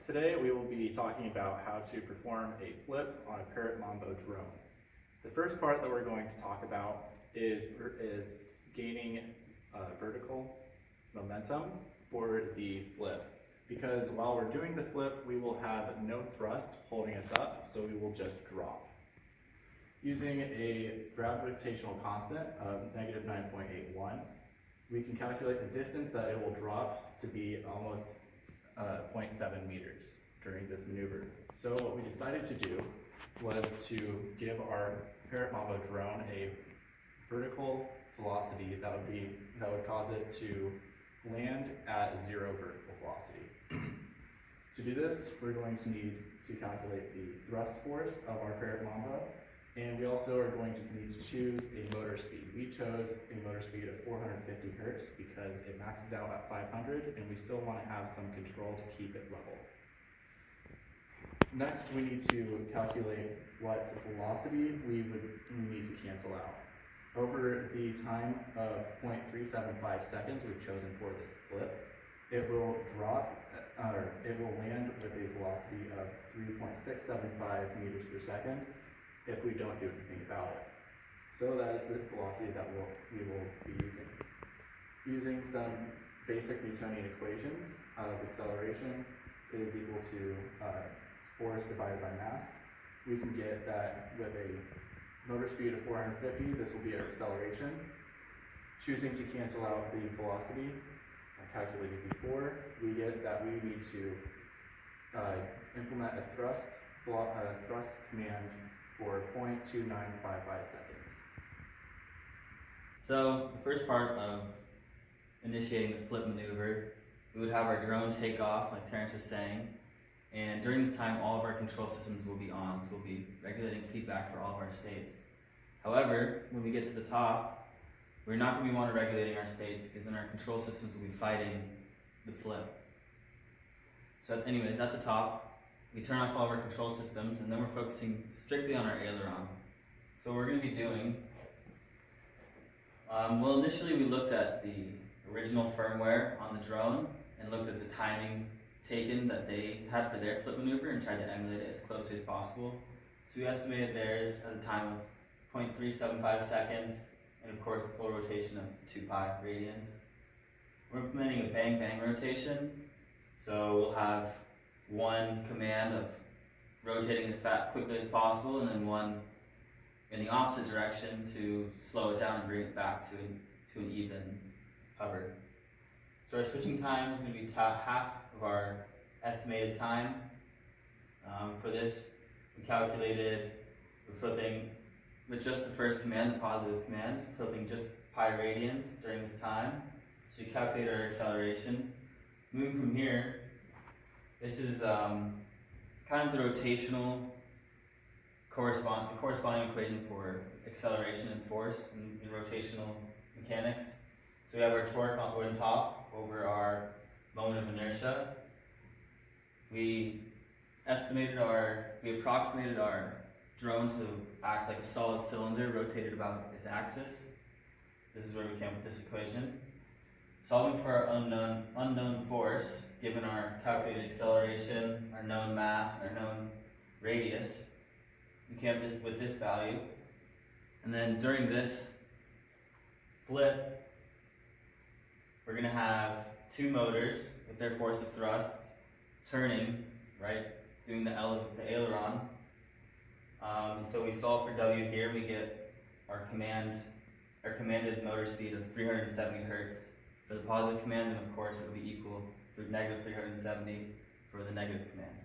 Today we will be talking about how to perform a flip on a Parrot Mambo drone. The first part that we're going to talk about is gaining vertical momentum for the flip. Because while we're doing the flip, we will have no thrust holding us up, so we will just drop. Using a gravitational constant of negative 9.81, we can calculate the distance that it will drop to be almost 0.7 meters during this maneuver. So what we decided to do was to give our Parrot Mambo drone a vertical velocity that would cause it to land at 0 vertical velocity. To do this, we're going to need to calculate the thrust force of our Parrot Mambo, and we also are going to need to choose a motor speed. We chose a motor speed of 450 hertz because it maxes out at 500 and we still want to have some control to keep it level. Next, we need to calculate what velocity we need to cancel out. Over the time of 0.375 seconds we've chosen for this flip, it will land with a velocity of 3.675 meters per second if we don't do anything about it. So that is the velocity that we will be using. Using some basic Newtonian equations of acceleration is equal to force divided by mass. We can get that with a motor speed of 450, this will be our acceleration. Choosing to cancel out the velocity calculated before, we get that we need to implement a thrust command for 0.2955 seconds. So the first part of initiating the flip maneuver, we would have our drone take off, like Terence was saying, and during this time all of our control systems will be on, so we'll be regulating feedback for all of our states. However, when we get to the top, we're not going to be regulating our states because then our control systems will be fighting the flip. So anyways, at the top, we turn off all of our control systems and then we're focusing strictly on our aileron. So what we're going to be doing, well, initially we looked at the original firmware on the drone and looked at the timing taken that they had for their flip maneuver and tried to emulate it as closely as possible. So we estimated theirs at a time of 0.375 seconds and of course a full rotation of 2 pi radians. We're implementing a bang-bang rotation, so we'll have one command of rotating as quickly as possible and then one in the opposite direction to slow it down and bring it back to an even hover. So our switching time is going to be half of our estimated time. For this, we calculated we're flipping with just the first command, the positive command, flipping just pi radians during this time. So we calculated our acceleration. Moving from here, this is kind of the rotational corresponding equation for acceleration and force in rotational mechanics. So we have our torque on top over our moment of inertia. We approximated our drone to act like a solid cylinder rotated about its axis. This is where we came up with this equation. Solving for our unknown force, given our calculated acceleration, our known mass, and our known radius, we came up with this value. And then during this flip, we're going to have 2 motors with their force of thrust turning, right, doing the aileron. So we solve for W here, we get our commanded motor speed of 370 hertz for the positive command, and of course it will be equal to negative 370 for the negative command.